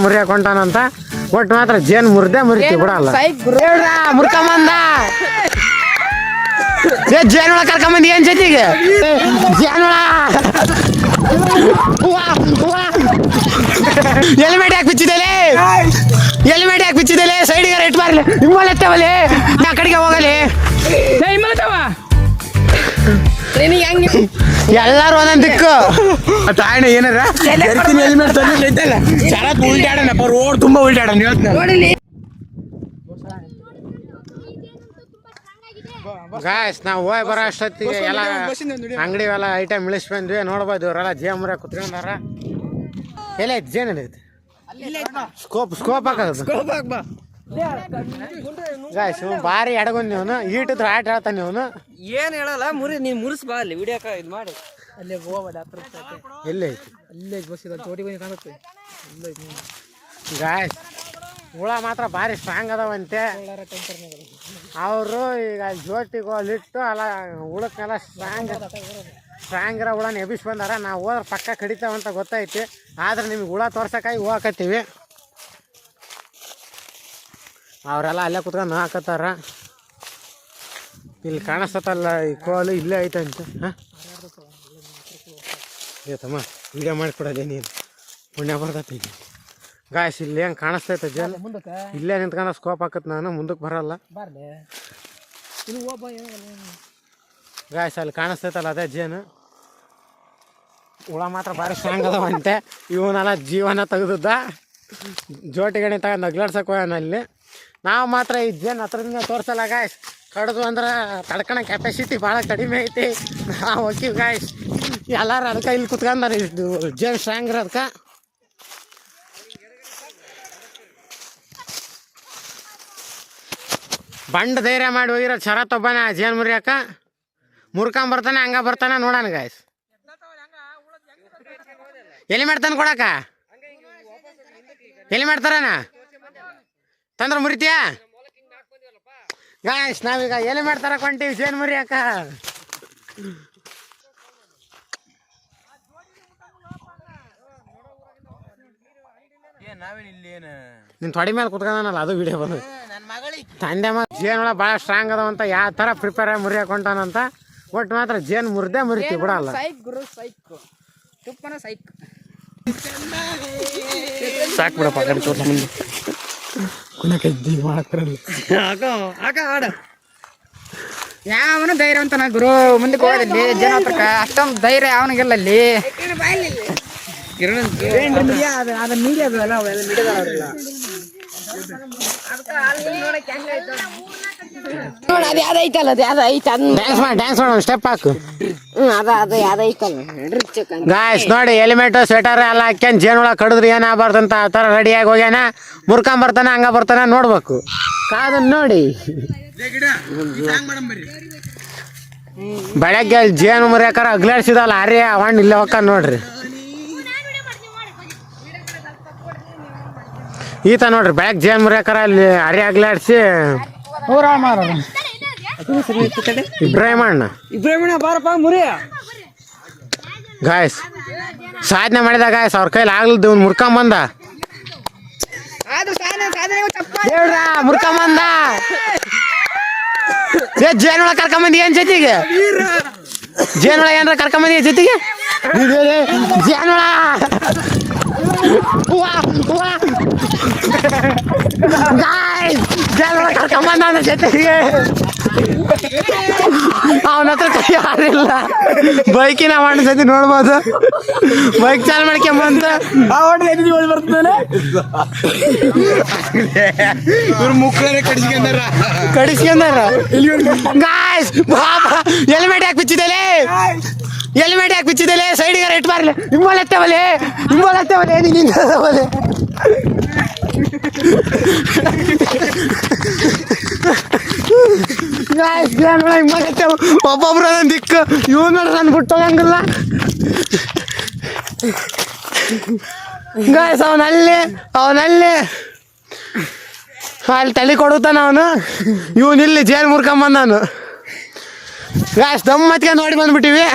ಮುರಿಯಕ್ ಹೊಂಟಾನಂತ. ಒಟ್ಟು ಮಾತ್ರ ಜೇನ್ ಮುರ್ದೆ ಮುರಿತಿ ಬಿಡಲ್ಲ. ಮುರ್ಕೊಂಬಂದ ಜೇನುಳ ಕರ್ಕೊಂಬಂದಿ ಏನ್ ಜೊತೆಗೆ ಜೇನುಳ ಹೆಲ್ಮೆಟ್ ಯಾಕೆ ಬಿಚ್ಚಿದಲೆ ಹೆಲ್ಮೆಟ್ ಯಾಕೆ ಬಿಚ್ಚಿದಲೆ ಸೈಡಿಗೆ ರೇಟ್ ಮಾರ್ಲಿ ನಿಮ್ಮಲೆತ್ತವಲ್ಲಿ ನಾ ಕಡೆಗೆ ಹೋಗಲಿ ಎಲ್ಲಾರು ಒಂದೊಂದು ದಿಕ್ಕು ತಾಯಣ ಏನಾರ ಹೆಲ್ಮೆಟ್ ತಂದಿಲ್ಲ ಶರತ್ ಉಲ್ಟಾಡನಪ್ಪ ರೋಡ್ ತುಂಬಾ ಉಲ್ಟಾಡನ್ ಹೇಳ್ತೀನಿ. ಗಾಯ್ಸ್ ನಾವು ಹೋಗಿ ಬರೋ ಅಷ್ಟೊತ್ತಿಗೆ ಎಲ್ಲ ಅಂಗಡಿ ಎಲ್ಲ ಐಟಮ್ ಇಳಿಸ್ ಬಂದ್ವಿ. ನೋಡ್ಬೋದು ಇವರೆಲ್ಲ ಜೇನ್ ಮುರಿಯ ಕುತ್ಕೊಂಡಾರ. ಎಲ್ಲ ಐತಿ ಜೇನ್ ಐತಿ ಸ್ಕೋಪ್ ಹಾಕೋದು ಗಾಯ್ಸ್ ಭಾರಿ ಎಡಗೊಂಡ್ ನೀವನು ಈಟಿದ್ರೆ ಆಟ ಹೇಳ್ತಾನೆ ನೀವನು ಏನ್ ಹೇಳಲ್ಲ ನೀನ್ ಮುರಿಸ್ ಬಾ ಅಲ್ಲಿ ವಿಡಿಯೋಕ ಇದು ಮಾಡಿ ಅಲ್ಲೇ ಹೋಗ್ಬೇಡ ಎಲ್ಲಿ ಐತಿ ಅಲ್ಲೇ ಬಸ್ಸಿದ ತೋಟಿ ಬಂದು ಕಾಣುತ್ತೆ. ಗಾಯ್ಸ್ ಹುಳ ಮಾತ್ರ ಭಾರಿ ಸ್ಟ್ರಾಂಗ್ ಅದಾವಂತೆ. ಅವರು ಈಗ ಜೋಟಿಗೆ ಅಲ್ಲಿಟ್ಟು ಅಲ್ಲ ಹುಳಕ್ನೆಲ್ಲ ಸ್ಟ್ರಾಂಗ್ ಇರೋ ಹುಳನ ಎಬ್ಬಿಸಿ ಬಂದಾರ. ನಾವು ಹೋದ್ರೆ ಪಕ್ಕ ಕಡಿತಾವಂತ ಗೊತ್ತೈತಿ. ಆದ್ರೆ ನಿಮ್ಗೆ ಹುಳ ತೋರ್ಸಕ್ಕಾಗಿ ಹೋಗಕತ್ತೀವಿ. ಅವರೆಲ್ಲ ಅಲ್ಲೇ ಕುತ್ಕೊಂಡು ಹಾಕತ್ತಾರ. ಇಲ್ಲಿ ಕಾಣಿಸ್ತಲ್ಲ ಈ ಕೋಲು ಇಲ್ಲೇ ಐತಂತೆ. ಹಾಂ ತಮ್ಮ ವಿಡಿಯೋ ಮಾಡಿಕೊಡೋದೇ ನೀನು ಪುಣ್ಯ ಬರ್ತೈತಿ. ಗಾಯ್ಸ್ ಇಲ್ಲಿ ಹೆಂಗೆ ಕಾಣಿಸ್ತೈತೆ ಜೇನು ಇಲ್ಲೇ ನಿಂತ್ಕೊಂಡು ಸ್ಕೋಪ್ ಹಾಕತ್ ನಾನು ಮುಂದಕ್ಕೆ ಬರಲ್ಲ. ಗಾಯ್ಸ್ ಅಲ್ಲಿ ಕಾಣಿಸ್ತೈತಲ್ಲ ಅದೇ ಜೇನು ಹುಳ ಮಾತ್ರ ಭಾರಿ ಸ್ಟ್ರಾಂಗ್ ಅದಾವಂತೆ. ಇವನೆಲ್ಲ ಜೀವನ ತೆಗೆದದ್ದ ಜೋಟಿಗಣಿ ತಗೊಂಡು ನಗ್ಲಾಡ್ಸಕ್ಕೆ ಹೋಗೋಣ ಅಲ್ಲಿ. ನಾವು ಮಾತ್ರ ಈ ಜೇನು ಹತ್ರದಿಂದ ತೋರಿಸಲ್ಲ ಗಾಯ್ಸ್. ಕಡ್ದು ಅಂದ್ರೆ ತಡ್ಕೊಳೋ ಕೆಪಾಸಿಟಿ ಭಾಳ ಕಡಿಮೆ ಐತಿ. ನಾವು ಹೋಗ್ತೀವಿ ಗಾಯ್ಸ್ ಎಲ್ಲರೂ ಅದಕ್ಕೆ ಇಲ್ಲಿ ಕುತ್ಕೊಂಡಾರೆ ಇದು ಜೇನು ಸ್ಟ್ರಾಂಗ್ ಇರೋದಕ್ಕೆ. ಬಂಡ್ ಧೈರ್ಯ ಮಾಡಿ ಹೋಗಿರೋ ಶರತ್ ಒಬ್ಬನ ಜೇನು ಮುರಿಯಾಕ ಮುರ್ಕೊಂಬರ್ತಾನೆ ಹಂಗ ಬರ್ತಾನೆ ನೋಡೋಣ ಗಾಯ್ಸ್. ಎಲ್ಲಿ ಮಾಡ್ತಾನೆ ಕೊಡಕ ಎಲ್ಲಿ ಮಾಡ್ತಾರಣ ತಂದ್ರೆ ಮುರಿತೀಯಾ ಗಾಯ್ಸ್. ನಾವೀಗ ಎಲ್ಲಿ ಮಾಡ್ತಾರ ಕೊಂತೀವಿ ಜೇನು ಮುರಿಯಾಕ. ನಿನ್ ತೊಡಿ ಮೇಲೆ ಕುತ್ಕೊಂಡನಲ್ಲ ಅದು ವಿಡಿಯೋ ಬಂದು ತಂದೆ ಜೇನುಳ ಭಾಳ ಸ್ಟ್ರಾಂಗ್ ಅದಾವಂತ. ಯಾವ ಥರ ಪ್ರಿಪೇರ್ ಆಗಿ ಮುರಿಯಕ್ ಹೊಂಟಾನಂತ. ಒಟ್ಟು ಮಾತ್ರ ಜೇನು ಮುರ್ದೆ ಮುರಿತಿ ಬಿಡಲ್ಲ. ಸಾಕು ಬಿಡಪ್ಪ ಕಡೆ ತೋರ್ಸ ಮುಂದೆ ಯಾವನು ಧೈರ್ಯ ಅಂತ ನಾ ಗುರು ಮುಂದಕ್ಕೆ ಹೋಗೋದಲ್ಲಿ ಜನ ಹತ್ರಕ್ಕ ಅಷ್ಟೊಂದು ಧೈರ್ಯ ಯಾವನಿಗೆಲ್ಲ ಅಲ್ಲಿ ಡ್ಯಾನ್ಸ್ ಮಾಡ ಸ್ಟೆಪ್ ಹಾಕು. ಗಾಯ್ಸ್ ನೋಡಿ ಹೆಲ್ಮೆಟ್ ಸ್ವೆಟರ್ ಎಲ್ಲ ಹಾಕ್ಯನ್ ಜೇನುಳ ಕಡಿದ್ರೆ ಏನಾಗಬಾರ್ದು ಅಂತ ಆ ಥರ ರೆಡಿಯಾಗಿ ಹೋಗ್ಯಾನ. ಮುರ್ಕೊಂಬರ್ತಾನೆ ಹಂಗ ಬರ್ತಾನೆ ನೋಡ್ಬೇಕು ಕಾದನ್ ನೋಡಿ. ಬೆಳಗ್ಗೆ ಜೇನು ಮುರಿಯಾಕಾರ ಅಗ್ಲಾಡ್ಸಿದಲ್ಲ ಅರೇ ಅವಣ್ಣ ಇಲ್ಲೇ ಹೋಗ್ಕ ನೋಡ್ರಿ. ಈತ ನೋಡ್ರಿ ಬೆಳಗ್ಗೆ ಜೇನು ಮುರಿಯಾಕಾರ ಅಲ್ಲಿ ಅರೆ ಅಗ್ಲಾಡ್ಸಿ ಇಬ್ರಾಹಿಮಣ್ಣ ಬಾರಪ್ಪ ಮುರಿಯ ಗಾಯ್ಸ್ ಸಾಧನೆ ಮಾಡಿದ ಗಾಯ್ಸ್. ಅವ್ರ ಕೈಲಿ ಆಗ್ಲದ್ದು ಇವ್ನು ಮುರ್ಕೊಂಬಂದ ಮುರ್ಕೊಂಬಂದ ಜೇನುಳ ಕರ್ಕೊಂಬಂದಿ ಏನ್ ಜೊತೆಗೆ ಜೇನುಳ ಏನಾರ ಕರ್ಕೊಂಬಂದಿ ಜೊತೆಗೆ ಜೇನುಳ ಜೇನುಳ ಕರ್ಕೊಂಬಂದ ಜೊತೆಗೆ. ಅವನ ಹತ್ರ ಕೈ ಯಾರಿಲ್ಲ. ಬೈಕಿನ ಅವಣ್ಣ ಸತಿ ನೋಡ್ಬೋದು ಬೈಕ್ ಚಾಲು ಮಾಡ್ಕೊಂಬಂತ ಬರ್ತಾನೆ ಕಡಿಸ್ಕೊಂಡಾರ. ಗಾಯ್ಸ್ ಬಾಬಾ ಹೆಲ್ಮೆಟ್ ಯಾಕೆ ಬಿಚ್ಚಿದಲೆ ಹೆಲ್ಮೆಟ್ ಯಾಕೆ ಬಿಚ್ಚಿದಲೆ ಸೈಡಿಗೆ ರೇಟ್ ಮಾರ್ಲಿ ನಿಮ್ಮಲೆತ್ತವಲೆ ನಿಂತವಲೆ ಒಬ್ಬೊಬ್ರು ಅದೊಂದು ದಿಕ್ಕು ಇವ್ ನೋಡ್ರಿ ನಾನು ಬಿಟ್ಟೋಗಂಗಿಲ್ಲ ಗಾಯ್ಸ್. ಅವನಲ್ಲಿ ಅಲ್ಲಿ ತಲೆ ಕೊಡುತ್ತಾನ ಅವನು. ಇವನು ಇಲ್ಲಿ ಜೇನು ಮುರ್ಕೊಂಬಂದನು ಗಾಯ್ಸ್. ದಮ್ ಮತ್ಗೆ ನೋಡಿ ಬಂದ್ಬಿಟ್ಟಿವಿ.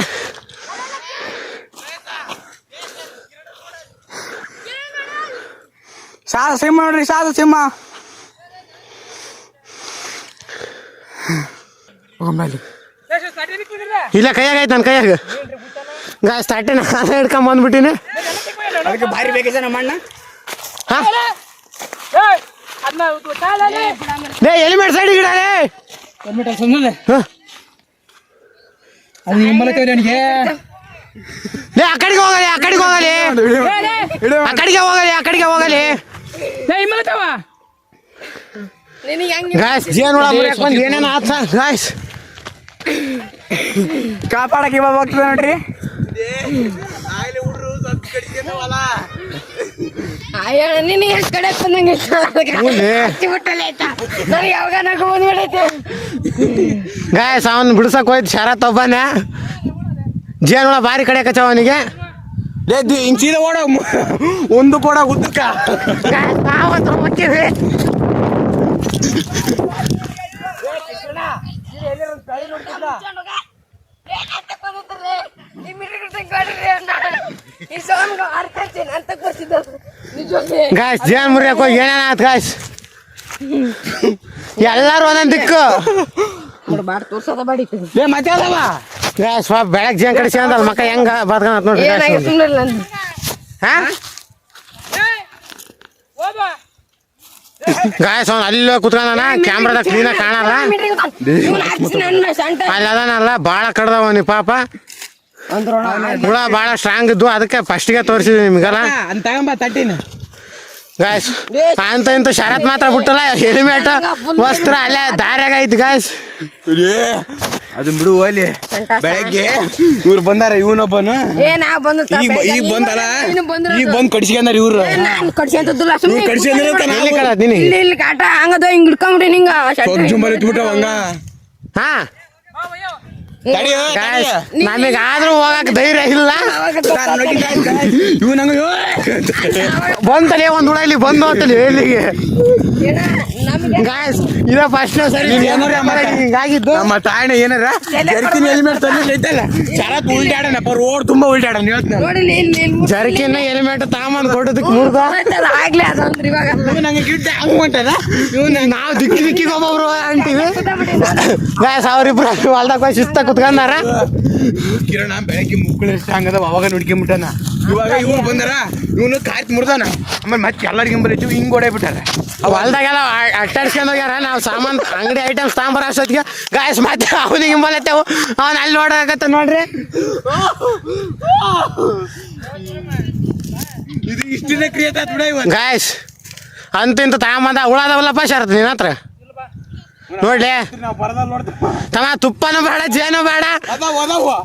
ಸಾಧ ಸಿಂಹ ನೋಡ್ರಿ ಸಾಧ ಸಿಂಹ ಇಲ್ಲ ಕೈಯಾಗ ಐತೆ ನನ್ನ ಕೈಯಾಗ ಗಾಯ ಸ್ಟಾರ್ಟಿನ ಹಿಡ್ಕೊಂಡ್ ಬಂದ್ಬಿಟ್ಟಿನಿ ಅದಕ್ಕೆ ಭಾರಿ ಬೇಕಿದೆ ನಮ್ಮ ಅಣ್ಣ ಹಾಂ ಲೇ ಹೆಲ್ಮೆಟ್ ಸೈಡ್ ಗಿಡಲೇ ಹಾಂ ಅದು ನಿಮ್ಮಲಕ್ಕೆ ನನಗೆ ಲೇ ಆ ಕಡೆಗೆ ಹೋಗಲಿ ಆ ಕಡೆಗೆ ಹೋಗಲಿ ಆ ಕಡೆಗೆ ಹೋಗಲಿ ಆ ಕಡೆಗೆ ಹೋಗಲಿ ಗಾಯ್ಸ್ ಜೇನು ಹುಳ ಮುರಿಯಕ್ಕೆ ಬಂದು ಏನೇನು ಆತ ಗಾಯ್ಸ್ ಕಾಪಾಡಕ್ಕೆ ಇವಾಗ ಹೋಗ್ತದೆ ನೋಡ್ರಿ ನಿನಗೆ ಎಷ್ಟು ಕಡೆ ಬಂದಂಗೆ ನನಗೆ ಯಾವಾಗ ನಗು ಬಂದ್ಬಿಡೈತೆ ಗಾಯ್ಸ್ ಅವನು ಬಿಡ್ಸಕ್ಕೆ ಹೋಯ್ತು ಶರತ್ ಒಬ್ಬನೇ ಜೇನು ಹುಳ ಭಾರಿ ಕಡೆ ಕಚ್ಚವ ಅವನಿಗೆ ಇಂಚಿದ ಓಡ ಒಂದು ಕೂಡ ಉದ್ದಕ್ಕ ನಾವಂತೂ ಮುಖ್ಯವೇ ಗಾಯ್ಸ್ ಜೇನು ಮುರಿಯಕ್ಕೆ ಹೋಗಿ ಏನೇನಾಯ್ತು ಗಾಯ್ಸ್ ಎಲ್ಲರೂ ಒಂದೊಂದು ದಿಕ್ಕು ತೋರ್ಸೋದ ಬಾಡಿತು ಮತ್ತೆ ಅಲ್ಲವ ಗಾಯ್ಸ್ ಪಾಪ ಬೆಳಗ್ಗೆ ಜೇನು ಕಡಿಸಿ ಅಂದಲ್ಲ ಮಕ್ಕ ಹೆಂಗ ಬದ್ಕೊಂಡ್ ನೋಡ್ರಿ ಏನಾಗಿ ಸುಮ್ಮನೆ ನಂದು ಹಾಂ ಗಾಯ್ಸ್ ಅವ್ನು ಅಲ್ಲಿ ಕುತ್ಕೊಂಡಾನ ಕ್ಯಾಮ್ರಾದಾಗ ಕ್ಲೀನಾಗಿ ಕಾಣಲ್ಲ ಅಲ್ಲಿ ಅದಾನಲ್ಲ ಭಾಳ ಕಡ್ದವ ಪಾಪ ಹುಳ ಭಾಳ ಸ್ಟ್ರಾಂಗ್ ಇದ್ದು ಅದಕ್ಕೆ ಫಸ್ಟಿಗೆ ತೋರಿಸಿದ್ವಿ ನಿಮ್ಗೆಲ್ಲ ಅಂತ ತಗೊಂಬ ತಟ್ಟಿನ ಗಾಯ್ಸ್ ಅಂತ ಇಂತ ಶರತ್ ಮಾತ್ರ ಬಿಟ್ಟಲ್ಲ ಹೆಲ್ಮೆಟ್ ವಸ್ತ್ರ ಅಲ್ಲೇ ದಾರ್ಯಾಗ ಐತಿ ಗಾಯ್ಸ್ ಅದನ್ನ ಬಿಡು ಹೋಲಿ ಬೆಳಗ್ಗೆ ಇವ್ರು ಬಂದಾರ ಇವನೊಬ್ಬನು ಈಗ ಬಂದಲ್ಲ ಈಗ ಬಂದ್ ಕಡಿಸ್ಕೊಂಡಾರ ಇವ್ರು ಕಡ್ಸಂತದ್ದಿಲ್ಲ ಸುಮ್ಮನೆ ಎಲ್ಲಿ ಕಡತ್ ನೀನು ಇಲ್ಲಿ ಕಾಟ ಹಂಗದ ಹಿಂಗ್ ಹಿಡ್ಕೊಂಡ್ರಿ ನಿಂಗ ಜುಂಬರ್ ಇಟ್ಬಿಟ್ಟ ಹಂಗ ಹಾ ಗಾಯ್ಸ್ ನಮಗಾದ್ರೂ ಹೋಗಕ್ ಧೈರ್ಯ ಇಲ್ಲ ಇವ್ ನಂಗ ಬಂತಲೇ ಒಂದ್ ಹುಳ ಇಲ್ಲಿ ಬಂದು ಅಂತಲೇ ಎಲ್ಲಿಗೆ ಗಾಯ್ಸ್ ಇದ ಫಸ್ಟ್ ಸರಿ ಹಿಂಗಾಗಿದ್ದು ನಮ್ಮ ತಾಯಣ್ಣ ಏನಾರ ಜರ್ಕಿನ ಹೆಲ್ಮೆಟ್ ತಂದ್ರೆ ಐತಲ್ಲ ಶರತ್ ಉಲ್ಟಾಡನಪ್ಪ ರೋಡ್ ತುಂಬಾ ಉಲ್ಟಾಡನ ಹೇಳ್ತಾನೆ ನೋಡಿಲಿ ಇಲ್ಲಿ ಜರ್ಕಿನ ಹೆಲ್ಮೆಟ್ ತಾಂಬಂದ್ ಕೊಟ್ಟದಕ್ಕೆ ಮುರ್ದ ಆಗ್ಲೇ ಅದಂದ್ರಿ ಇವಾಗ ನಂಗೆ ಗಿಡ್ಡ ಹಂಗ್ ಹೊಂಟದ ನಾವು ದಿಕ್ಕಿಗೆ ಒಬ್ಬೊಬ್ರು ಅಂತೀವಿ ಗಾಯ್ಸ್ ಅವ್ರಿಬ್ರು ಹೊಲ್ದಾಗ ಹೋಗಿ ಶಿಸ್ತ ಕುತ್ಕೊಂಡಾರ ಕಿರಣ ಬೆಳಗ್ಗೆ ಮುಕ್ಕಳು ಎಷ್ಟು ಹಂಗದ ಅವಾಗ ನೋಡ್ಕೊಂಬಿಟ್ಟಾನ ಇವಾಗ ಇವ್ರು ಬಂದಾರ ಇವನು ಕಾಯ್ತು ಮುರ್ದಾನ ಆಮೇಲೆ ಮತ್ತೆ ಎಲ್ಲರಿಗೆ ಬರೀತೀವಿ ಹಿಂಗ್ ಹೊಡೆಬಿಟ್ಟಾರ ಹೊಲ್ದಾಗೆಲ್ಲ ಅಟ್ಟಾಡ್ಸ್ಕೊಂಡು ಹೋಗ್ಯಾರ ನಾವು ಸಾಮಾನು ಅಂಗಡಿ ಐಟಮ್ಸ್ ತಾಂಬರ ಅಷ್ಟೊತ್ತಿಗೆ ಗಾಯ್ಸ್ ಮತ್ತೆ ಅವನಿಗೆ ಹಿಂಬಲತ್ತೇವು ಅವ್ನು ಅಲ್ಲಿ ನೋಡಕತ್ತ ನೋಡ್ರಿ ಇದು ಇಷ್ಟಿನ ಕ್ರಿಯೇಟ್ ಆತ್ ಬಿಡ ಇವತ್ತು ಗಾಯ್ಸ್ ಅಂತ ಇಂತ ತಾಂಬಂದ ಹುಳದವಲ್ಲಪ್ಪ ಶರತ್ ನಿನ್ನ ಹತ್ರ ನೋಡ್ಲಿ ನಾವು ಬರದಲ್ಲಿ ನೋಡ್ತೀವಿ ತಮ್ಮ ತುಪ್ಪನೂ ಬೇಡ ಜೇನು ಬೇಡ ಅದಾವು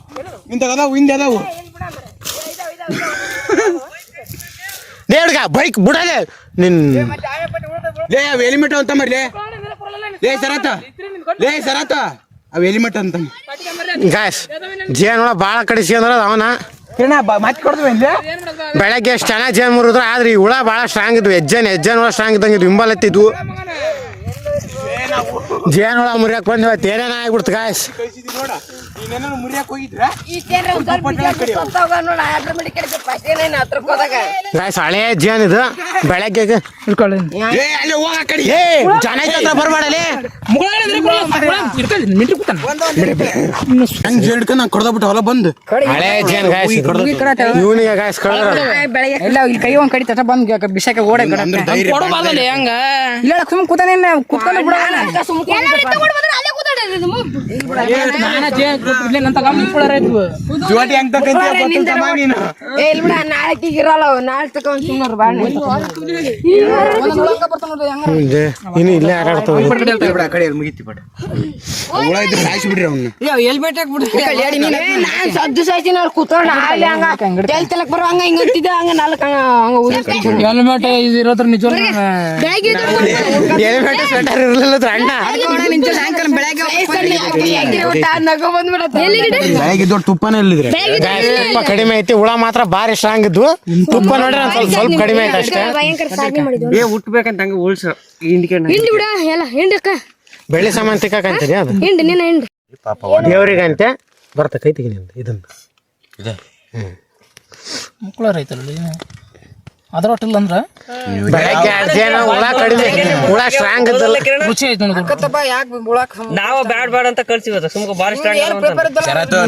ಇಂತ ಅದಾವು ಹಿಂದೆ ಅದಾವು ದೇವ್ಡ್ಗ ಬೈಕ್ ಬಿಡಲೆ ನಿನ್ ಲೇ ಅವ್ ಹೆಲಿಮೆಟ್ ಅಂತ ಮರ್ಲಿ ಲೇ ಸರತ ಅವ್ ಹೆಲಿಮೆಟ್ ಅಂತ ಗಾಯ್ಸ್ ಜೇನು ಹುಳ ಭಾಳ ಕಡಿಸ್ಕೊಂಡ್ರ ಅವನ ಕಿರಣ ಮತ್ತೆ ಕೊಡ್ತೀವಿ ಬೆಳಗ್ಗೆ ಎಷ್ಟು ಚೆನ್ನಾಗಿ ಜೇನು ಮುರಿದ್ರು ಆದ್ರೆ ಈ ಹುಳ ಭಾಳ ಸ್ಟ್ರಾಂಗ್ ಇದ್ವು ಹೆಜ್ಜೆನ ಹುಳ ಸ್ಟ್ರಾಂಗ್ ಇದ್ದಂಗೆ ಇದು ಹಿಂಬಲತ್ತಿದ್ವು ಜೇನು ಹುಳ ಮುರಿಯಕ್ಕೆ ಬಂದು ಇವತ್ತು ಏನೇನ ಆಗ್ಬಿಡ್ತು ಗಾಯ್ಸ್ ನೋಡ ನೀನೇನೋ ಮುರಿಯಕ್ಕೆ ಹೋಗಿದ್ರ ಗಾಯ್ಸ್ ಹಳೆ ಜೇನ್ ಇದು ಬೆಳಗ್ಗೆ ಏ ಅಲ್ಲಿ ಹೋಗ ಆ ಕಡೆ ಏ ಜನ ಹತ್ರ ಬರ್ಬೇಡಲಿ ಹಂಗೆ ಹಿಡ್ಕೊಂಡು ನಂಗೆ ಕೊಡ್ದಬಿಟ್ಟು ಹೊಲ ಬಂದು ಹಳೆ ಜೇನ್ ಗಾಯ್ಸ್ ಇವನಿಗೆ ಗಾಯ್ಸ್ ಕಳೆದ್ರ ಎಲ್ಲ ಇಲ್ಲಿ ಕೈ ಒಂದ್ ಕಡಿ ತಟ ಬಂದ್ ಬಿಸಾಕ ಓಡ ಹಂಗ ಇಲ್ಲ ಸುಮ್ ಕೂತಾನೆ ಕೂತ್ಕೊಂಡು ಬಿಡ ಜೋಟಿ ಹೆಂಗ್ ನೀನು ನಾಳೆ ಇರಲ್ಲ ನಾಳೆ ತಗೊಂಡ್ ಸುಮ್ಮನೆ ಬಾಣ ಇನ್ನು ಇಲ್ಲೇ ಆಟಾಡ್ತವೆ ಕಡೆ ಮುಗಿತಿ ಬಟ್ ಹುಳ ಇದ್ರೆ ಸಾಯಿಸಿ ಬಿಡ್ರಿ ಅವ್ನ ಹೆಲ್ಮೆಟ್ ನಾನ್ ಸದ್ದು ಸಾಯ್ತೀನಿ ಅವ್ರು ಕೂತ್ಕೊಂಡು ಅಲ್ಲಿ ಹಂಗ ಕೆಲ್ ತಲಕ್ ಬರೋ ಹಂಗ ಹಿಂಗ ಅಂತಿದ್ದೆ ಹಂಗ ನಾಲ್ಕು ಹಂಗ ಹೆಲ್ಮೆಟ್ ಇರೋದ್ರ ನಿಜ ಹೆಲ್ಮೆಟ್ ಸ್ವೆಟರ್ ಇರಲಿಲ್ಲ ಅಣ್ಣ ನಗು ಬಂದ್ಬಿಡತ್ತೆ ಬೆಳಗ್ಗೆ ದೊಡ್ಡ ತುಪ್ಪನೇ ಇಲ್ಲಿದ್ರೆ ತುಪ್ಪ ಕಡಿಮೆ ಐತಿ ಹುಳ ಮಾತ್ರ ಭಾರಿ ಸ್ಟ್ರಾಂಗ್ ಇದ್ವು ತುಪ್ಪ ನೋಡ್ರಿ ಸ್ವಲ್ಪ ಕಡಿಮೆ ಐತೆ ಅಷ್ಟೇ ಭಯಂಕರ ಸಾಧನೆ ಮಾಡಿದ್ವಿ ಹುಟ್ಬೇಕಂತ ಹಂಗ ಉಳ್ಸ ಇಂಡಿಕೇಟ್ ಹಿಂಡಿ ಬಿಡ ಎಲ್ಲ ಹಿಂಡಕ್ಕ ಬೆಳ್ಳಿ ಸಾಮಾನು ತಿಕ್ಕಂತೀರಿ ಅದು ಹಿಂಡಿ ನಿನ್ನ ಹಿಂಡಿ ದೇವ್ರಿಗಂತೆ ಬರ್ತ ಕೈ ತೆಗಿ ನಿಂದು ಇದನ್ನು ಇದೆ ಮುಕ್ಕಳ ರೈತರಲ್ಲಿ ಅದ್ರ ಒಟ್ಟಿಲ್ಲ ಅಂದ್ರ ಬೆಳಗ್ಗೆ ಅಜ್ಜೇನ ಹುಳ ಕಡಿಮೆ ಹುಳ ಸ್ಟ್ರಾಂಗ್ ಇದ್ದಲ್ಲ ರುಚಿ ಐತಿ ನೋಡು ಕತ್ತಪ್ಪ ಯಾಕೆ ಬುಳಕ್ ನಾವ ಬ್ಯಾಡ್ ಅಂತ ಕಳ್ಸಿವತ್ತ ಸುಮ್ಕ ಬಾರಿ ಸ್ಟ್ರಾಂಗ್ ಶರತ್ತು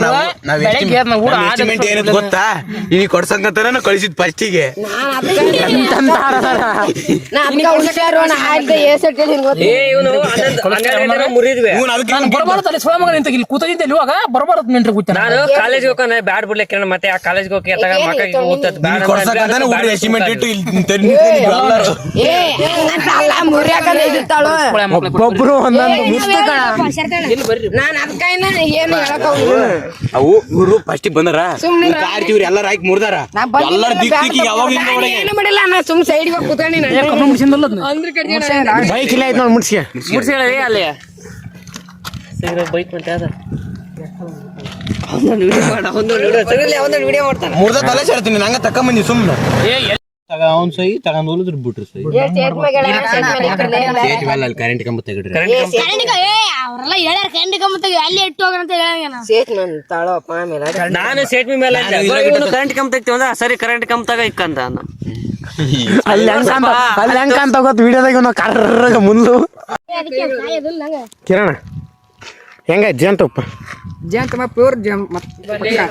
ನಾವ್ ಬೆಳಗ್ಗೆ ಎದ್ದ್ ಊಟ ಎಸ್ಟಿಮೇಟ್ ಏನಂತ ಗೊತ್ತಾ ಈಗ ಕೊಡ್ಸಂಕಂತಾನ ಕಳಿಸಿದ್ ಫಸ್ಟಿಗೆ ಮುರಿದ್ವಿ ಇವ್ನು ಅದಕ್ಕೆ ನಾನು ಬರಬಾರದು ಅಲ್ಲಿ ಸೋಳ ಮಗ ನಿಂತ ಇಲ್ಲಿ ಕೂತಿದ್ದೆ ಇವಾಗ ಬರಬಾರದು ಮಿಂಟ್ರಿ ಕೂತ ನಾನು ಕಾಲೇಜ್ ಹೋಗೋಣ ಬ್ಯಾಡ್ ಬಿಡ್ಲಿಕ್ಕೆ ಮತ್ತೆ ಆ ಕಾಲೇಜ್ ಹೋಗಿ ಮಕ್ಕ ಊತದ್ ಬ್ಯಾಡ ಕೊಡ್ಸಂಕಂತಾನೆ ಊಟ ಎಸ್ಟಿಮೇಟ್ ಇಟ್ಟು ಇಲ್ಲಿ ಎಲ್ಲರೂ ಒಬ್ಬೊಬ್ರು ಒಂದೊಂದು ಮುಸ್ತಕ ನಾನ್ ಅದಕ್ಕೇನ ಏನು ಹೇಳಕ್ ಅವು ಇವ್ರು ಫಸ್ಟ್ ಬಂದಾರ ಕಾರ್ತಿವ್ರು ಎಲ್ಲಾರ ಹಾಕಿ ಮುರ್ದಾರ ಎಲ್ಲಾರ ದಿಕ್ಕಿಗೆ ಯಾವಾಗ ಏನು ಮಾಡಿಲ್ಲ ನಾ ಸುಮ್ ಸೈಡ್ ಹೋಗಿ ಕೂತ್ಕೊಂಡಿ ಅಂದ್ರ ಕಡೆ ಬೈಕ್ ಇಲ್ಲ ಐತ್ ನೋಡಿ ಮುಡ್ಸಿ ಮುಡ್ಸಿ ಹೇಳಿ ಅಲ್ಲಿ ಬೈಕ್ ಮತ್ತೆ ಅದ ವಿಡಿಯೋ ಮಾಡ್ತಾನೆ ಮುರ್ದ ತಲೆ ಸೇರ್ತೀನಿ ನಂಗ ತಕೊಂಬಂದಿ ಸುಮ್ಮನೆ ಅವ್ನ್ ಸೈ ತಗೊಂಡ್ ಹೋಲಿದ್ರು ಬಿಟ್ರು ಸೈ ಅಲ್ಲಿ ಕರೆಂಟ್ ಕಂಬ ತೆಗಿಡ್ರಿ ಅವರೆಲ್ಲ ಹೇಳ್ಯಾರ ಕಂಡಿ ಕಮ್ಮತ್ತಾಗ ಅಲ್ಲಿ ಇಟ್ಟು ಹೋಗ್ರಂತ ಹೇಳ ಸೇಟ್ ನನ್ ತಾಳಪ್ಪ ಆಮೇಲೆ ನಾನು ಸೇಟ್ ಮೇಲೆ ಕರೆಂಟ್ ಕಂಬ ತೆಗ್ತೀವಿ ಅಂದ್ರೆ ಸರಿ ಕರೆಂಟ್ ಕಂಬ ತಗ ಇಕ್ಕಂತ ಅಲ್ಲಿ ಹೆಂಗ ಅಂತ ಗೊತ್ತು ವಿಡಿಯೋದಾಗ ನಾವು ಕರ್ರಗ ಮುಂದು ಕಿರಣ ಹೆಂಗ ಜೇನ್ತುಪ್ಪ ಜೇಂತಮ್ಮ ಪ್ಯೂರ್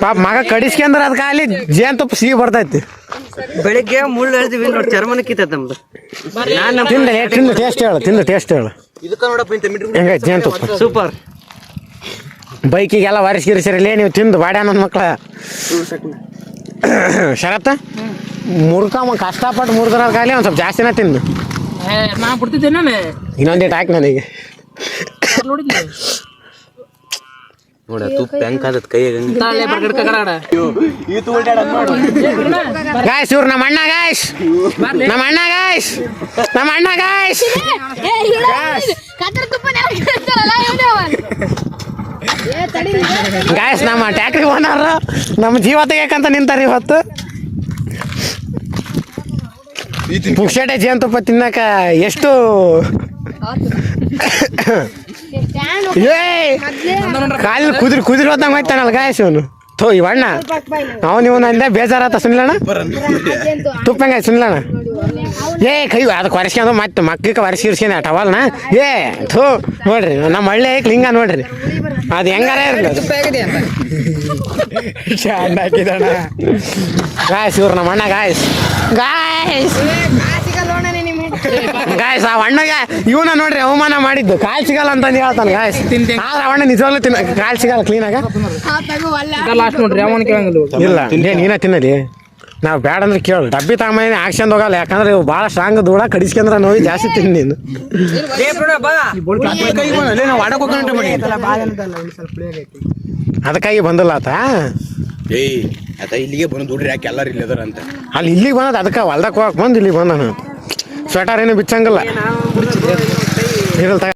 ಪಾಪ ಮಗ ಕಡಿಸ್ಕೊಂಡ್ರ ಅದಕ್ಕೆ ಅಲ್ಲಿ ಜೇನ್ತುಪ್ಪ ಸಿಹಿ ಬರ್ತೈತಿ ಬೆಳಿಗ್ಗೆ ಮುಳ್ಳು ಹೇಳ್ತೀವಿ ನೋಡಿ ಚರ್ಮನ ಕಿತ್ತ ನಮ್ದು ತಿಂದು ಟೇಸ್ಟ್ ಹೇಳು ಇದಕ್ಕ ನೋಡಪ್ಪ ಇಂತ ಮೀಟರ್ ಹೆಂಗ ಜೇನ್ತುಪ್ಪ ಸೂಪರ್ ಬೈಕಿಗೆಲ್ಲ ವಾರಿಸ್ಗಿರಿಸಿರಲಿ ನೀವು ತಿಂದು ಬಾಡ್ಯ ನನ್ನ ಮಕ್ಳ ಶರತ್ತ ಮುರ್ಕಮ್ಮ ಕಷ್ಟಪಟ್ಟು ಮುರಿದ್ರಾಗಲಿ ಒಂದು ಸ್ವಲ್ಪ ಜಾಸ್ತಿನ ತಿಂದು ನಾ ಬಿಡ್ತಿದ್ದೆ ನಾನು ಇನ್ನೊಂದೇಟು ಹಾಕಿ ನನಗೆ ನೋಡಿದ್ದೆ ನೋಡ ತುಪ್ಪ ಹೆಂಗ್ ಕಾದತ್ ಕೈಯಾಗ ಗಾಯ್ಸ್ ಇವ್ರು ನಮ್ಮ ಅಣ್ಣ ಗಾಯ್ಸ್ ಗಾಯ್ಸ್ ನಮ್ಮ ಟ್ಯಾಕ್ಟ್ರಿಗೆ ಓನರ್ ನಮ್ಮ ಜೀವ ತೆಗಿಯಕಂತ ನಿಂತಾರ ಇವತ್ತು ಪುಕ್ಷಟೆ ಜೇನುತುಪ್ಪ ತಿನ್ನಕ ಎಷ್ಟು ಕಾಲಿ ಕುದುರೆ ಹೋದಂಗ ಹೋಯ್ತಾನಲ್ಲ ಗಾಯಸ್ ಇವನು ಥೋ ಇವಣ್ಣ ಇವನು ಅಂದೆ ಬೇಜಾರತ್ತ ಸುನಿಲಣ್ಣ ತುಪ್ಪ ಹೆಂಗ ಸುನಿಲಣ್ಣ ಕೈ ಅದಕ್ಕೆ ಒರೆಸ್ಕೊಂಡು ಮತ್ತೆ ಮಕ್ಕಳಿಗೆ ಒರೆಸಿರ್ಸ್ಕೊಂಡು ಟವಲ್ನ ಥೋ ನೋಡ್ರಿ ನಮ್ಮ ಹಳ್ಳಿ ಐಕ್ ಹಿಂಗ ನೋಡ್ರಿ ಅದು ಹೆಂಗಾರ ಇರಲಿ ಚಂದ ಹಾಕಿದಣ್ಣ ಗಾಯಸ್ ಇವ್ರು ನಮ್ಮ ಅಣ್ಣ ಗಾಯಸ್ ಗಾಯಸ್ ಆ ಅಣ್ಣಗೆ ಇವನ ನೋಡ್ರಿ ಅವಮಾನ ಮಾಡಿದ್ದು ಕಾಲ್ ಸಿಗಲ್ಲ ಅಂತಂದು ಹೇಳ್ತಾನೆ ಗಾಯಸ್ ಆದ್ರೆ ಅವಣ್ಣ ನಿಜವಾಗ್ಲೂ ಕಾಲ್ ಸಿಗಲ್ಲ ಕ್ಲೀನಾಗ ಲಾಸ್ಟ್ ನೋಡ್ರಿ ಅವನ್ ಕೇಳಂಗಿಲ್ಲ ಇಲ್ಲ ನೀನೇ ತಿನ್ನಲಿ ನಾವು ಬೇಡ ಅಂದ್ರೆ ಕೇಳು ಡಬ್ಬಿ ತಗೊಂಬಂದು ಹಾಕ್ಸ್ಕೊಂಡು ಹೋಗಲ್ಲ ಯಾಕಂದ್ರೆ ಇವು ಭಾಳ ಸ್ಟ್ರಾಂಗ್ ದೂಳ ಕಡಿಸ್ಕೊಂಡ್ರೆ ನೋಡಿ ಜಾಸ್ತಿ ತಿಂದು ನೀನು ನಾವು ಆಡಕ್ ಹೋಗೋಣ ಮಾಡಿ ಅದಕ್ಕಾಗಿ ಬಂದಿಲ್ಲ ಆತ ಆತ ಇಲ್ಲಿಗೆ ಬಂದು ದುಡ್ರಿ ಯಾಕೆ ಎಲ್ಲಾರು ಇಲ್ಲಿ ಅದಾರ ಅಂತ ಅಲ್ಲಿ ಇಲ್ಲಿಗೆ ಬಂದದ ಅದಕ್ಕೆ ಹೊಲ್ದಕ್ಕೆ ಹೋಗಕ್ಕೆ ಬಂದು ಇಲ್ಲಿಗೆ ಬಂದ ಸ್ವೆಟರ್ ಏನು ಬಿಚ್ಚಂಗಿಲ್ಲ ಇರಲ್ ತಗ